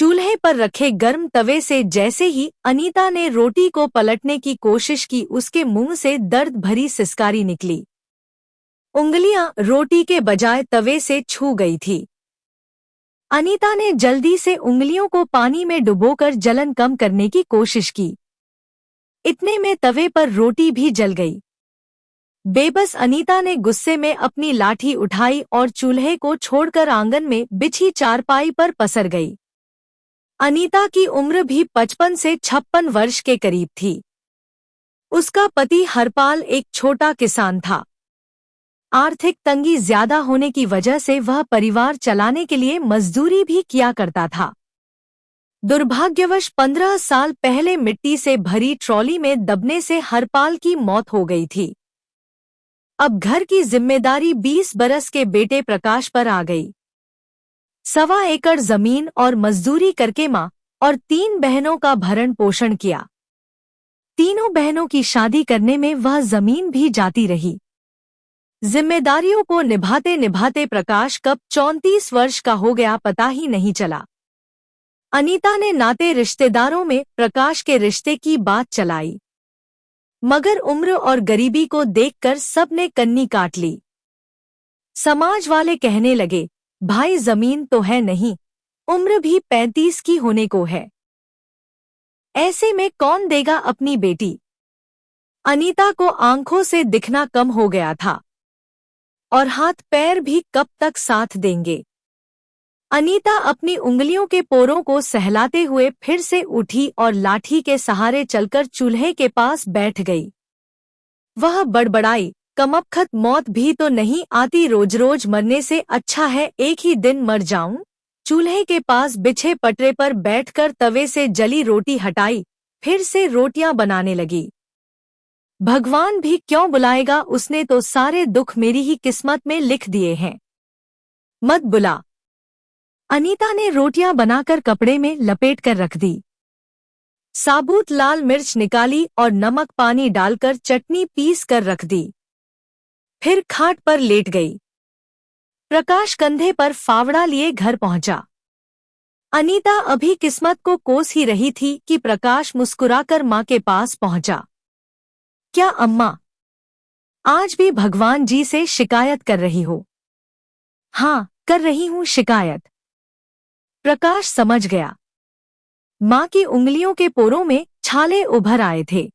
चूल्हे पर रखे गर्म तवे से जैसे ही अनीता ने रोटी को पलटने की कोशिश की, उसके मुंह से दर्द भरी सिसकारी निकली। उंगलियां रोटी के बजाय तवे से छू गई थी। अनीता ने जल्दी से उंगलियों को पानी में डुबोकर जलन कम करने की कोशिश की। इतने में तवे पर रोटी भी जल गई। बेबस अनीता ने गुस्से में अपनी लाठी उठाई और चूल्हे को छोड़कर आंगन में बिछी चारपाई पर पसर गई। अनीता की उम्र भी 55 से 56 वर्ष के करीब थी। उसका पति हरपाल एक छोटा किसान था। आर्थिक तंगी ज्यादा होने की वजह से वह परिवार चलाने के लिए मजदूरी भी किया करता था। दुर्भाग्यवश 15 साल पहले मिट्टी से भरी ट्रॉली में दबने से हरपाल की मौत हो गई थी। अब घर की जिम्मेदारी 20 बरस के बेटे प्रकाश पर आ गई। 1.25 एकड़ जमीन और मजदूरी करके मां और 3 बहनों का भरण पोषण किया। तीनों बहनों की शादी करने में वह जमीन भी जाती रही। जिम्मेदारियों को निभाते निभाते प्रकाश कब 34 वर्ष का हो गया पता ही नहीं चला। अनीता ने नाते रिश्तेदारों में प्रकाश के रिश्ते की बात चलाई, मगर उम्र और गरीबी को देखकर सबने कन्नी काट ली। समाज वाले कहने लगे, भाई जमीन तो है नहीं, उम्र भी 35 की होने को है, ऐसे में कौन देगा अपनी बेटी। अनीता को आंखों से दिखना कम हो गया था और हाथ पैर भी कब तक साथ देंगे। अनीता अपनी उंगलियों के पोरों को सहलाते हुए फिर से उठी और लाठी के सहारे चलकर चूल्हे के पास बैठ गई। वह बड़बड़ाई, कमबख्त मौत भी तो नहीं आती, रोज रोज मरने से अच्छा है एक ही दिन मर जाऊं। चूल्हे के पास बिछे पटरे पर बैठकर तवे से जली रोटी हटाई, फिर से रोटियां बनाने लगी। भगवान भी क्यों बुलाएगा, उसने तो सारे दुख मेरी ही किस्मत में लिख दिए हैं। मत बुला। अनीता ने रोटियां बनाकर कपड़े में लपेट कर रख दी। साबुत लाल मिर्च निकाली और नमक पानी डालकर चटनी पीस कर रख दी। फिर खाट पर लेट गई। प्रकाश कंधे पर फावड़ा लिए घर पहुंचा। अनीता अभी किस्मत को कोस ही रही थी कि प्रकाश मुस्कुराकर मां के पास पहुंचा। क्या अम्मा, आज भी भगवान जी से शिकायत कर रही हो? हाँ, कर रही हूं शिकायत। प्रकाश समझ गया। मां की उंगलियों के पोरों में छाले उभर आए थे।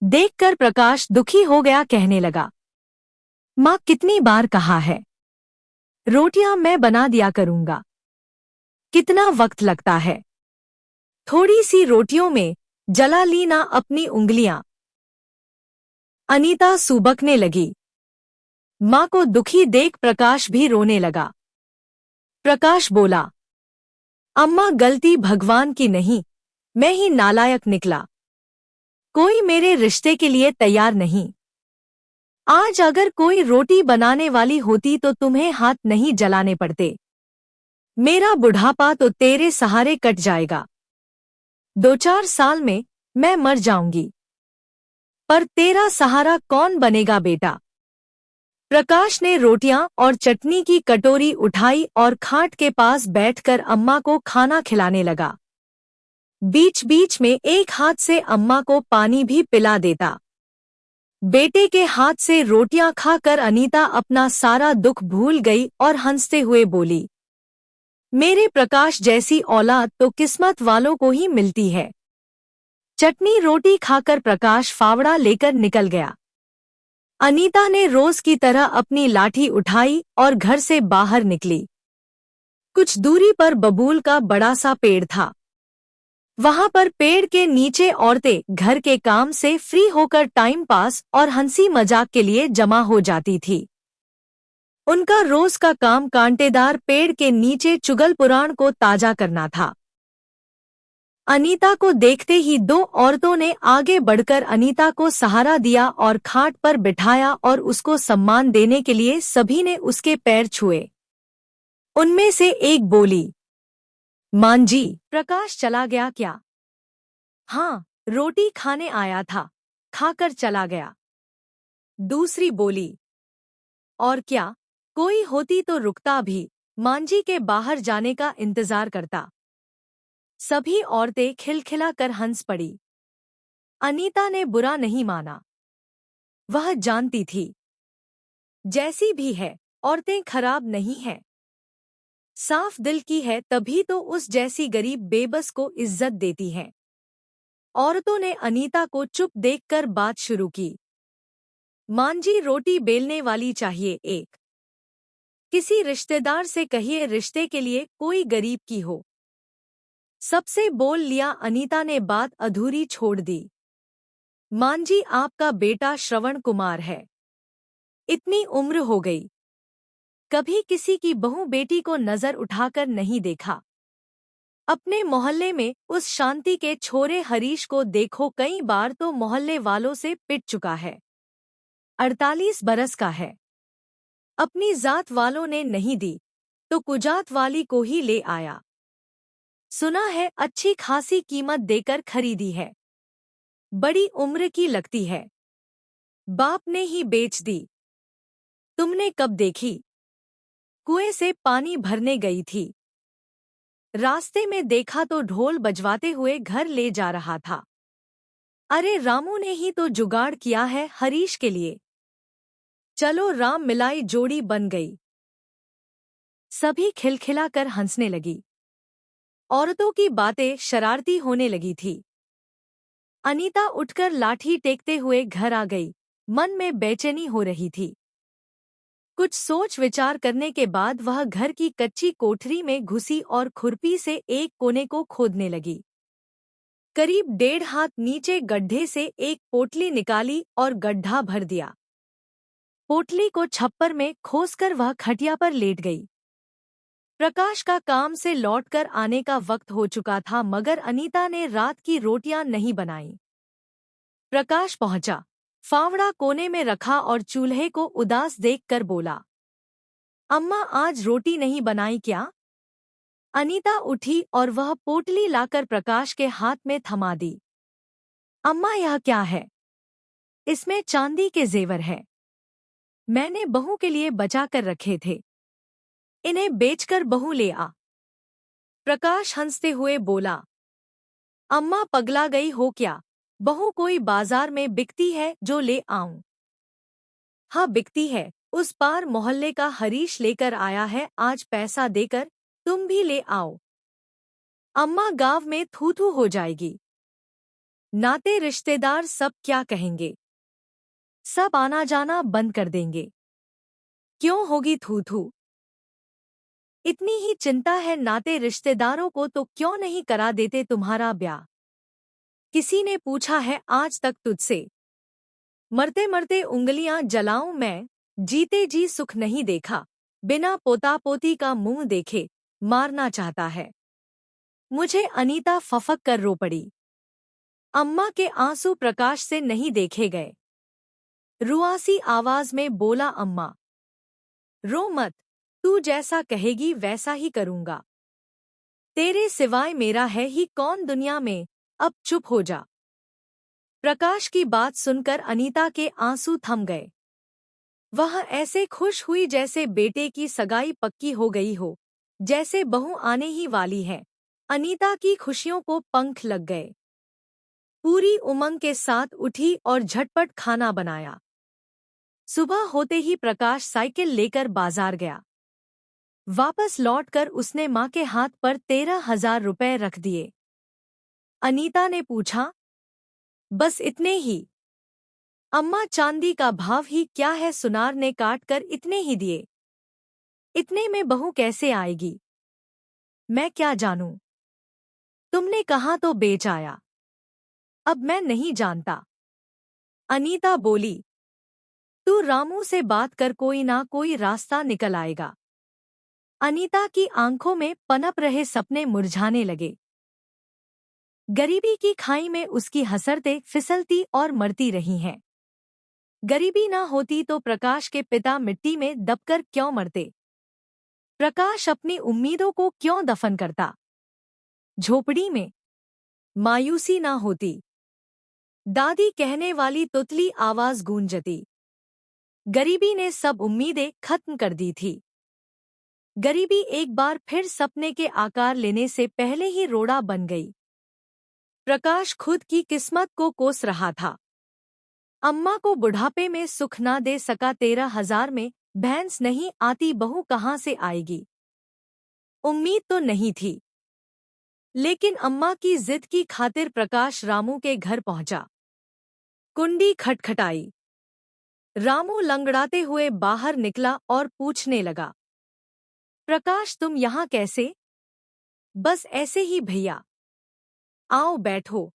देखकर प्रकाश दुखी हो गया, कहने लगा, मां कितनी बार कहा है, रोटियां मैं बना दिया करूंगा, कितना वक्त लगता है। थोड़ी सी रोटियों में जला ली ना अपनी उंगलियां। अनीता सूबकने लगी। मां को दुखी देख प्रकाश भी रोने लगा। प्रकाश बोला, अम्मा गलती भगवान की नहीं, मैं ही नालायक निकला। कोई मेरे रिश्ते के लिए तैयार नहीं। आज अगर कोई रोटी बनाने वाली होती तो तुम्हें हाथ नहीं जलाने पड़ते। मेरा बुढ़ापा तो तेरे सहारे कट जाएगा। 2-4 साल में मैं मर जाऊंगी, पर तेरा सहारा कौन बनेगा बेटा। प्रकाश ने रोटियां और चटनी की कटोरी उठाई और खाट के पास बैठकर अम्मा को खाना खिलाने लगा। बीच बीच में एक हाथ से अम्मा को पानी भी पिला देता। बेटे के हाथ से रोटियां खाकर अनीता अपना सारा दुख भूल गई और हंसते हुए बोली, मेरे प्रकाश जैसी औलाद तो किस्मत वालों को ही मिलती है। चटनी रोटी खाकर प्रकाश फावड़ा लेकर निकल गया। अनीता ने रोज की तरह अपनी लाठी उठाई और घर से बाहर निकली। कुछ दूरी पर बबूल का बड़ा सा पेड़ था। वहां पर पेड़ के नीचे औरतें घर के काम से फ्री होकर टाइम पास और हंसी मजाक के लिए जमा हो जाती थी। उनका रोज का काम कांटेदार पेड़ के नीचे चुगल पुराण को ताजा करना था। अनीता को देखते ही 2 औरतों ने आगे बढ़कर अनीता को सहारा दिया और खाट पर बिठाया और उसको सम्मान देने के लिए सभी ने उसके पैर छुए। उनमें से एक बोली, मां जी, प्रकाश चला गया क्या? हाँ, रोटी खाने आया था, खाकर चला गया। दूसरी बोली, और क्या, कोई होती तो रुकता भी, मांझी के बाहर जाने का इंतजार करता। सभी औरतें खिलखिलाकर हंस पड़ी। अनीता ने बुरा नहीं माना। वह जानती थी, जैसी भी है, औरतें खराब नहीं हैं। साफ दिल की है तभी तो उस जैसी गरीब बेबस को इज्जत देती हैं। औरतों ने अनीता को चुप देखकर बात शुरू की। मांझी, रोटी बेलने वाली चाहिए एक। किसी रिश्तेदार से कहिए रिश्ते के लिए कोई गरीब की हो। सबसे बोल लिया। अनीता ने बात अधूरी छोड़ दी। मांझी, आपका बेटा श्रवण कुमार है। इतनी उम्र हो गई, कभी किसी की बहू बेटी को नजर उठाकर नहीं देखा। अपने मोहल्ले में उस शांति के छोरे हरीश को देखो, कई बार तो मोहल्ले वालों से पिट चुका है। 48 बरस का है। अपनी जात वालों ने नहीं दी तो कुजात वाली को ही ले आया। सुना है अच्छी खासी कीमत देकर खरीदी है। बड़ी उम्र की लगती है। बाप ने ही बेच दी। तुमने कब देखी? कुएं से पानी भरने गई थी। रास्ते में देखा तो ढोल बजवाते हुए घर ले जा रहा था। अरे रामू ने ही तो जुगाड़ किया है हरीश के लिए। चलो, राम मिलाई जोड़ी बन गई। सभी खिलखिलाकर हंसने लगी। औरतों की बातें शरारती होने लगी थी। अनीता उठकर लाठी टेकते हुए घर आ गई। मन में बेचैनी हो रही थी। कुछ सोच विचार करने के बाद वह घर की कच्ची कोठरी में घुसी और खुरपी से एक कोने को खोदने लगी। करीब 1.5 हाथ नीचे गड्ढे से एक पोटली निकाली और गड्ढा भर दिया। पोटली को छप्पर में खोसकर वह खटिया पर लेट गई। प्रकाश का काम से लौटकर आने का वक्त हो चुका था, मगर अनीता ने रात की रोटियां नहीं बनाई। प्रकाश पहुंचा, फावड़ा कोने में रखा और चूल्हे को उदास देखकर बोला, अम्मा आज रोटी नहीं बनाई क्या? अनीता उठी और वह पोटली लाकर प्रकाश के हाथ में थमा दी। अम्मा, यह क्या है? इसमें चांदी के जेवर है। मैंने बहू के लिए बचा कर रखे थे। इन्हें बेचकर बहू ले आ। प्रकाश हंसते हुए बोला, अम्मा पगला गई हो क्या? बहू कोई बाजार में बिकती है जो ले आऊं? हाँ बिकती है। उस पार मोहल्ले का हरीश लेकर आया है, आज पैसा देकर तुम भी ले आओ। अम्मा गांव में थू थू हो जाएगी। नाते रिश्तेदार सब क्या कहेंगे? सब आना जाना बंद कर देंगे। क्यों होगी थू थू? इतनी ही चिंता है नाते रिश्तेदारों को तो क्यों नहीं करा देते तुम्हारा ब्याह? किसी ने पूछा है आज तक तुझसे? मरते मरते उंगलियां जलाऊं मैं, जीते जी सुख नहीं देखा। बिना पोता पोती का मुंह देखे मारना चाहता है मुझे। अनीता फफक कर रो पड़ी। अम्मा के आंसू प्रकाश से नहीं देखे गए। रुआसी आवाज में बोला, अम्मा रो मत, तू जैसा कहेगी वैसा ही करूंगा। तेरे सिवाय मेरा है ही कौन दुनिया में, अब चुप हो जा। प्रकाश की बात सुनकर अनीता के आंसू थम गए। वह ऐसे खुश हुई जैसे बेटे की सगाई पक्की हो गई हो, जैसे बहू आने ही वाली है। अनीता की खुशियों को पंख लग गए। पूरी उमंग के साथ उठी और झटपट खाना बनाया। सुबह होते ही प्रकाश साइकिल लेकर बाजार गया। वापस लौटकर उसने माँ के हाथ पर 13,000 रुपए रख दिए। अनीता ने पूछा, बस इतने ही? अम्मा, चांदी का भाव ही क्या है, सुनार ने काट कर इतने ही दिए। इतने में बहू कैसे आएगी? मैं क्या जानूं? तुमने कहा तो बेच आया। अब मैं नहीं जानता। अनीता बोली, तू रामू से बात कर, कोई ना कोई रास्ता निकल आएगा। अनीता की आंखों में पनप रहे सपने मुरझाने लगे। गरीबी की खाई में उसकी हसरतें फिसलती और मरती रही हैं। गरीबी ना होती तो प्रकाश के पिता मिट्टी में दबकर क्यों मरते? प्रकाश अपनी उम्मीदों को क्यों दफन करता? झोपड़ी में मायूसी ना होती। दादी कहने वाली तुतली आवाज गूंजती। गरीबी ने सब उम्मीदें खत्म कर दी थी। गरीबी एक बार फिर सपने के आकार लेने से पहले ही रोड़ा बन गई। प्रकाश खुद की किस्मत को कोस रहा था। अम्मा को बुढ़ापे में सुख ना दे सका, 13,000 में भैंस नहीं आती, बहू कहाँ से आएगी। उम्मीद तो नहीं थी, लेकिन अम्मा की जिद की खातिर प्रकाश रामू के घर पहुंचा। कुंडी खटखटाई। रामू लंगड़ाते हुए बाहर निकला और पूछने लगा, प्रकाश तुम यहाँ कैसे? बस ऐसे ही भैया। आओ बैठो।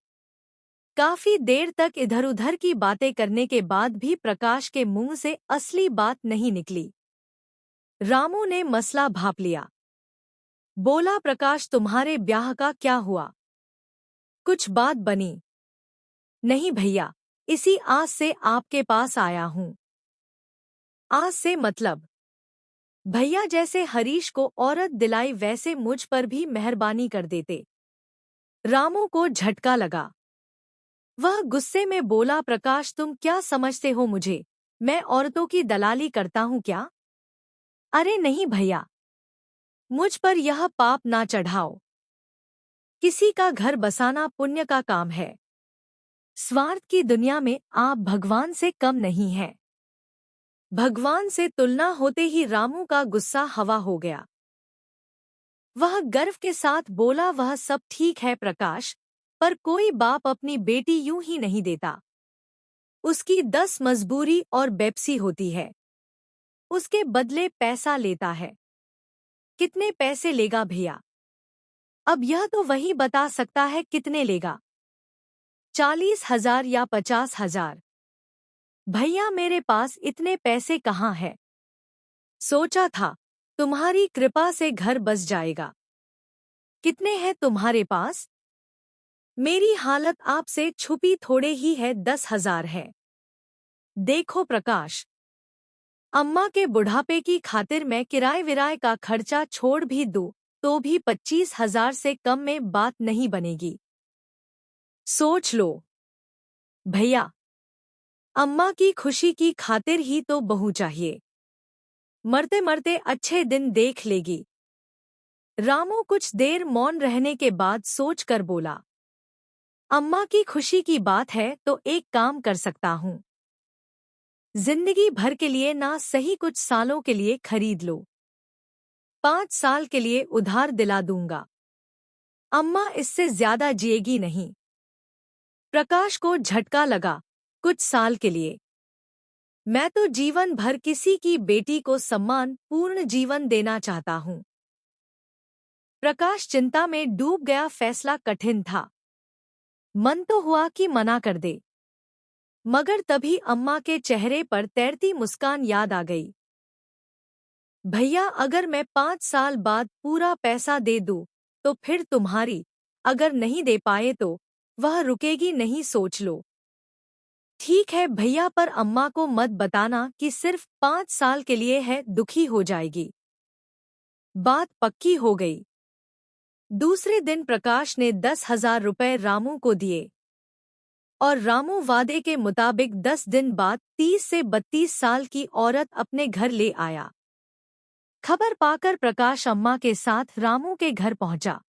काफी देर तक इधर उधर की बातें करने के बाद भी प्रकाश के मुंह से असली बात नहीं निकली। रामू ने मसला भांप लिया। बोला, प्रकाश तुम्हारे ब्याह का क्या हुआ? कुछ बात बनी? नहीं भैया, इसी आस से आपके पास आया हूँ। आस से मतलब? भैया जैसे हरीश को औरत दिलाई वैसे मुझ पर भी मेहरबानी कर देते। रामू को झटका लगा। वह गुस्से में बोला, प्रकाश तुम क्या समझते हो मुझे? मैं औरतों की दलाली करता हूँ क्या? अरे नहीं भैया, मुझ पर यह पाप ना चढ़ाओ। किसी का घर बसाना पुण्य का काम है। स्वार्थ की दुनिया में आप भगवान से कम नहीं हैं। भगवान से तुलना होते ही रामू का गुस्सा हवा हो गया। वह गर्व के साथ बोला, वह सब ठीक है प्रकाश, पर कोई बाप अपनी बेटी यूं ही नहीं देता। उसकी 10 मजबूरी और बेप्सी होती है, उसके बदले पैसा लेता है। कितने पैसे लेगा भैया? अब यह तो वही बता सकता है कितने लेगा। 40,000 या 50,000? भैया मेरे पास इतने पैसे कहाँ है। सोचा था तुम्हारी कृपा से घर बस जाएगा। कितने हैं तुम्हारे पास? मेरी हालत आपसे छुपी थोड़े ही है, 10,000 है। देखो प्रकाश, अम्मा के बुढ़ापे की खातिर मैं किराए विराए का खर्चा छोड़ भी दूं तो भी 25,000 से कम में बात नहीं बनेगी। सोच लो भैया, अम्मा की खुशी की खातिर ही तो बहू चाहिए। मरते मरते अच्छे दिन देख लेगी। रामू कुछ देर मौन रहने के बाद सोच कर बोला, अम्मा की खुशी की बात है तो एक काम कर सकता हूँ। जिंदगी भर के लिए ना सही कुछ सालों के लिए खरीद लो। 5 साल के लिए उधार दिला दूंगा। अम्मा इससे ज्यादा जिएगी नहीं। प्रकाश को झटका लगा, कुछ साल के लिए? मैं तो जीवन भर किसी की बेटी को सम्मान पूर्ण जीवन देना चाहता हूँ। प्रकाश चिंता में डूब गया। फैसला कठिन था। मन तो हुआ कि मना कर दे, मगर तभी अम्मा के चेहरे पर तैरती मुस्कान याद आ गई। भैया अगर मैं 5 साल बाद पूरा पैसा दे दूं तो फिर तुम्हारी, अगर नहीं दे पाए तो वह रुकेगी नहीं, सोच लो। ठीक है भैया, पर अम्मा को मत बताना कि सिर्फ 5 साल के लिए है, दुखी हो जाएगी। बात पक्की हो गई। दूसरे दिन प्रकाश ने 10,000 रुपए रामू को दिए और रामू वादे के मुताबिक 10 दिन बाद 30 से 32 साल की औरत अपने घर ले आया। खबर पाकर प्रकाश अम्मा के साथ रामू के घर पहुंचा।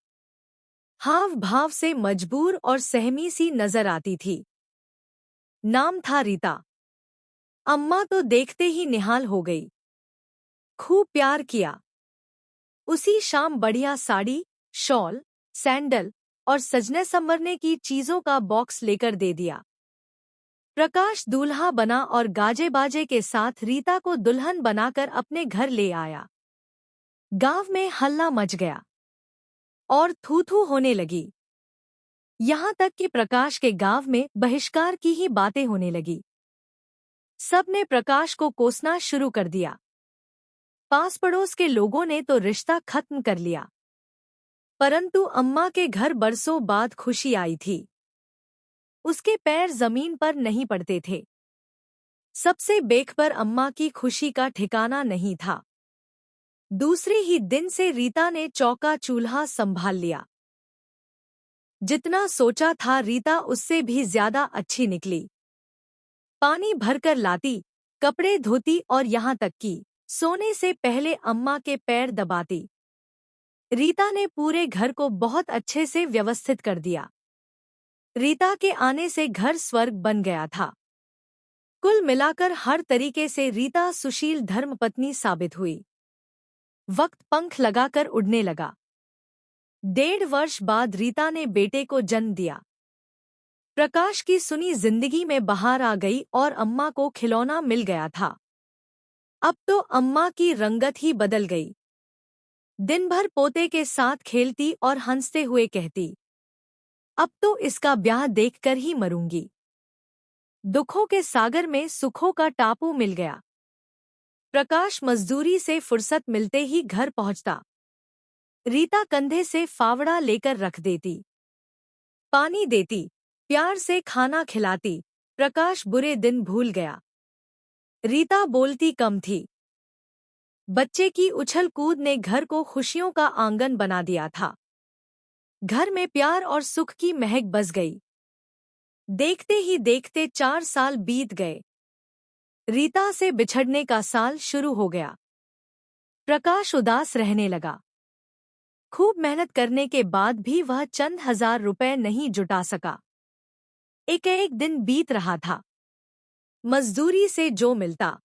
हाव भाव से मजबूर और सहमी सी नजर आती थी। नाम था रीता। अम्मा तो देखते ही निहाल हो गई। खूब प्यार किया। उसी शाम बढ़िया साड़ी, शॉल, सैंडल और सजने संवरने की चीजों का बॉक्स लेकर दे दिया। प्रकाश दूल्हा बना और गाजे बाजे के साथ रीता को दुल्हन बनाकर अपने घर ले आया। गांव में हल्ला मच गया और थू थू होने लगी। यहाँ तक कि प्रकाश के गांव में बहिष्कार की ही बातें होने लगी। सबने प्रकाश को कोसना शुरू कर दिया। पास पड़ोस के लोगों ने तो रिश्ता खत्म कर लिया। परंतु अम्मा के घर बरसों बाद खुशी आई थी। उसके पैर जमीन पर नहीं पड़ते थे। सबसे बेखबर अम्मा की खुशी का ठिकाना नहीं था। दूसरे ही दिन से रीता ने चौका चूल्हा संभाल लिया। जितना सोचा था रीता उससे भी ज्यादा अच्छी निकली। पानी भरकर लाती, कपड़े धोती और यहाँ तक कि सोने से पहले अम्मा के पैर दबाती। रीता ने पूरे घर को बहुत अच्छे से व्यवस्थित कर दिया। रीता के आने से घर स्वर्ग बन गया था। कुल मिलाकर हर तरीके से रीता सुशील धर्मपत्नी साबित हुई। वक्त पंख लगाकर उड़ने लगा। 1.5 वर्ष बाद रीता ने बेटे को जन्म दिया। प्रकाश की सुनी जिंदगी में बहार आ गई और अम्मा को खिलौना मिल गया था। अब तो अम्मा की रंगत ही बदल गई। दिन भर पोते के साथ खेलती और हंसते हुए कहती, अब तो इसका ब्याह देखकर ही मरूंगी। दुखों के सागर में सुखों का टापू मिल गया। प्रकाश मजदूरी से फुर्सत मिलते ही घर पहुंचता। रीता कंधे से फावड़ा लेकर रख देती, पानी देती, प्यार से खाना खिलाती। प्रकाश बुरे दिन भूल गया। रीता बोलती कम थी। बच्चे की उछल कूद ने घर को खुशियों का आंगन बना दिया था। घर में प्यार और सुख की महक बस गई। देखते ही देखते 4 साल बीत गए। रीता से बिछड़ने का साल शुरू हो गया। प्रकाश उदास रहने लगा। खूब मेहनत करने के बाद भी वह चंद हजार रुपए नहीं जुटा सका। एक एक दिन बीत रहा था। मजदूरी से जो मिलता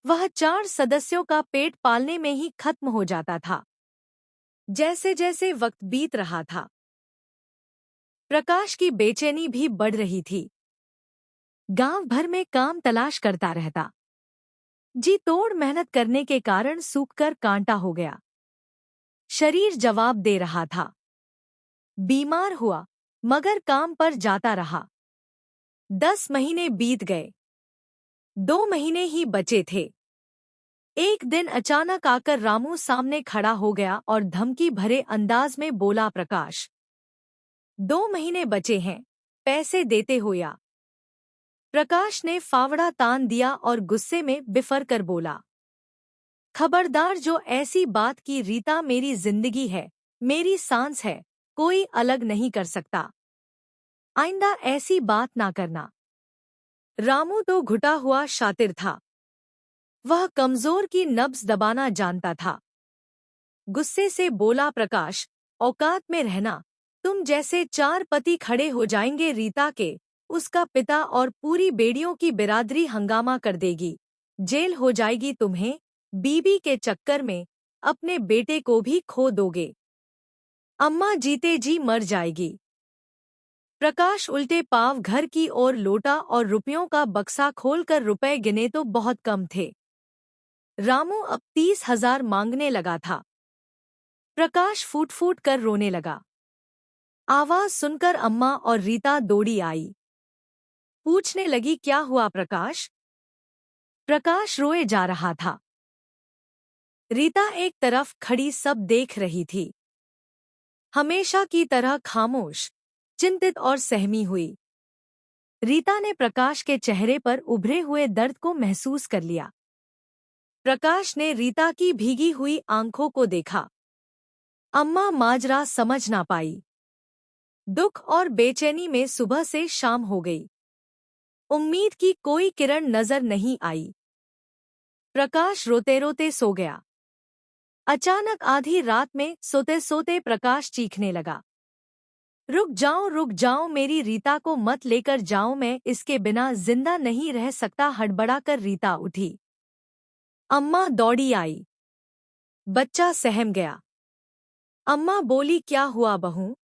वह 4 सदस्यों का पेट पालने में ही खत्म हो जाता था। जैसे जैसे वक्त बीत रहा था, प्रकाश की बेचैनी भी बढ़ रही थी। गांव भर में काम तलाश करता रहता। जी तोड़ मेहनत करने के कारण सूखकर कांटा हो गया। शरीर जवाब दे रहा था। बीमार हुआ, मगर काम पर जाता रहा। 10 महीने बीत गए। 2 महीने ही बचे थे। एक दिन अचानक आकर रामू सामने खड़ा हो गया और धमकी भरे अंदाज में बोला, प्रकाश, 2 महीने बचे हैं, पैसे देते हो या? प्रकाश ने फावड़ा तान दिया और गुस्से में बिफर कर बोला, खबरदार, जो ऐसी बात की। रीता मेरी जिंदगी है, मेरी सांस है, कोई अलग नहीं कर सकता। आइंदा ऐसी बात ना करना। रामू तो घुटा हुआ शातिर था। वह कमजोर की नब्ज दबाना जानता था। गुस्से से बोला, प्रकाश, औकात में रहना। तुम जैसे 4 पति खड़े हो जाएंगे रीता के, उसका पिता और पूरी बेड़ियों की बिरादरी हंगामा कर देगी। जेल हो जाएगी। तुम्हें बीबी के चक्कर में अपने बेटे को भी खो दोगे। अम्मा जीते जी मर जाएगी। प्रकाश उल्टे पांव घर की ओर लौटा और रुपयों का बक्सा खोलकर रुपए गिने तो बहुत कम थे। रामू अब 30,000 मांगने लगा था। प्रकाश फूट फूट कर रोने लगा। आवाज सुनकर अम्मा और रीता दौड़ी आई। पूछने लगी, क्या हुआ प्रकाश? प्रकाश रोए जा रहा था। रीता एक तरफ खड़ी सब देख रही थी, हमेशा की तरह खामोश, चिंतित और सहमी हुई। रीता ने प्रकाश के चेहरे पर उभरे हुए दर्द को महसूस कर लिया। प्रकाश ने रीता की भीगी हुई आंखों को देखा। अम्मा माजरा समझ ना पाई। दुख और बेचैनी में सुबह से शाम हो गई। उम्मीद की कोई किरण नजर नहीं आई। प्रकाश रोते रोते सो गया। अचानक आधी रात में सोते सोते प्रकाश चीखने लगा, रुक जाओ, मेरी रीता को मत लेकर जाओ, मैं इसके बिना जिंदा नहीं रह सकता। हड़बड़ाकर रीता उठी। अम्मा दौड़ी आई। बच्चा सहम गया। अम्मा बोली, क्या हुआ बहू?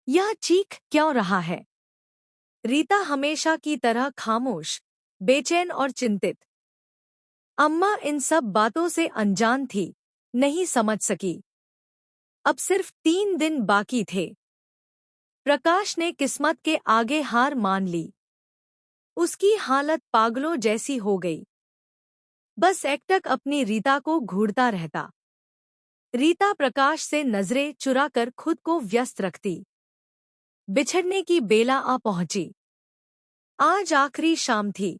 यह चीख क्यों रहा है? रीता हमेशा की तरह खामोश, बेचैन और चिंतित। अम्मा इन सब बातों से अनजान थी, नहीं समझ सकी। अब सिर्फ 3 दिन बाकी थे। प्रकाश ने किस्मत के आगे हार मान ली। उसकी हालत पागलों जैसी हो गई। बस एकटक अपनी रीता को घूरता रहता। रीता प्रकाश से नजरें चुराकर खुद को व्यस्त रखती। बिछड़ने की बेला आ पहुंची। आज आखिरी शाम थी।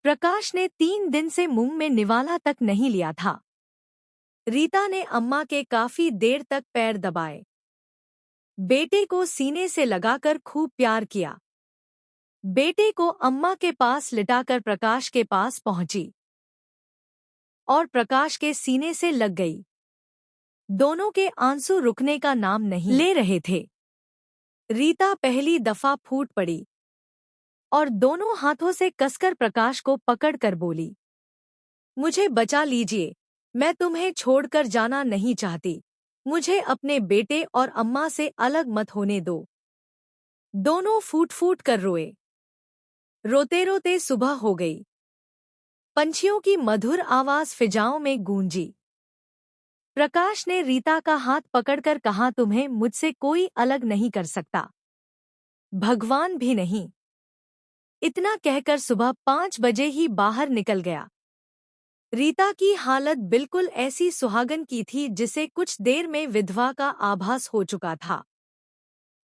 प्रकाश ने 3 दिन से मुंह में निवाला तक नहीं लिया था। रीता ने अम्मा के काफी देर तक पैर दबाए। बेटे को सीने से लगाकर खूब प्यार किया। बेटे को अम्मा के पास लिटाकर प्रकाश के पास पहुंची। और प्रकाश के सीने से लग गई। दोनों के आंसू रुकने का नाम नहीं ले रहे थे। रीता पहली दफा फूट पड़ी और दोनों हाथों से कसकर प्रकाश को पकड़कर बोली, मुझे बचा लीजिए, मैं तुम्हें छोड़कर जाना नहीं चाहती। मुझे अपने बेटे और अम्मा से अलग मत होने दो। दोनों फूट फूट कर रोए। रोते रोते सुबह हो गई। पंछियों की मधुर आवाज फिजाओं में गूंजी। प्रकाश ने रीता का हाथ पकड़कर कहा, तुम्हें मुझसे कोई अलग नहीं कर सकता, भगवान भी नहीं। इतना कहकर सुबह 5 बजे ही बाहर निकल गया। रीता की हालत बिल्कुल ऐसी सुहागन की थी जिसे कुछ देर में विधवा का आभास हो चुका था।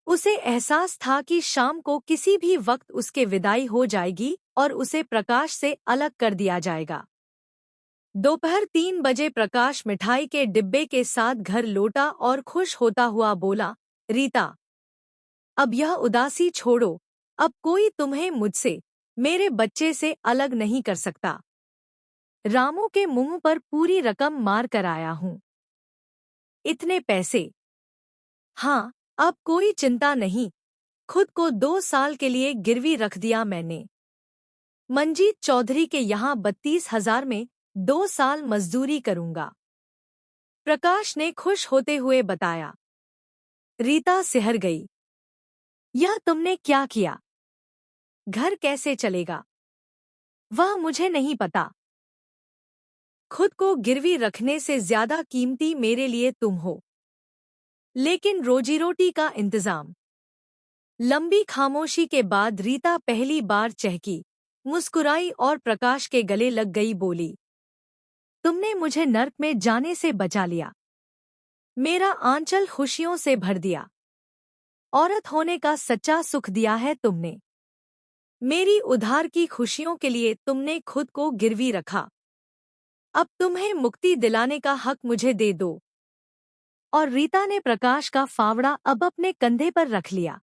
उसे एहसास था कि शाम को किसी भी वक्त उसके विदाई हो जाएगी और उसे प्रकाश से अलग कर दिया जाएगा। दोपहर 3 बजे प्रकाश मिठाई के डिब्बे के साथ घर लौटा और खुश होता हुआ बोला, रीता, अब यह उदासी छोड़ो, अब कोई तुम्हें मुझसे, मेरे बच्चे से अलग नहीं कर सकता। रामू के मुंह पर पूरी रकम मार कर आया हूं। इतने पैसे? हाँ, अब कोई चिंता नहीं। खुद को 2 साल के लिए गिरवी रख दिया मैंने। मंजीत चौधरी के यहाँ 32,000 में 2 साल मजदूरी करूंगा, प्रकाश ने खुश होते हुए बताया। रीता सिहर गई। यह तुमने क्या किया? घर कैसे चलेगा? वह मुझे नहीं पता। खुद को गिरवी रखने से ज्यादा कीमती मेरे लिए तुम हो। लेकिन रोजी रोटी का इंतजाम। लंबी खामोशी के बाद रीता पहली बार चहकी, मुस्कुराई और प्रकाश के गले लग गई, बोली, तुमने मुझे नर्क में जाने से बचा लिया। मेरा आंचल खुशियों से भर दिया। औरत होने का सच्चा सुख दिया है तुमने। मेरी उधार की खुशियों के लिए तुमने खुद को गिरवी रखा। अब तुम्हें मुक्ति दिलाने का हक मुझे दे दो। और रीता ने प्रकाश का फावड़ा अब अपने कंधे पर रख लिया।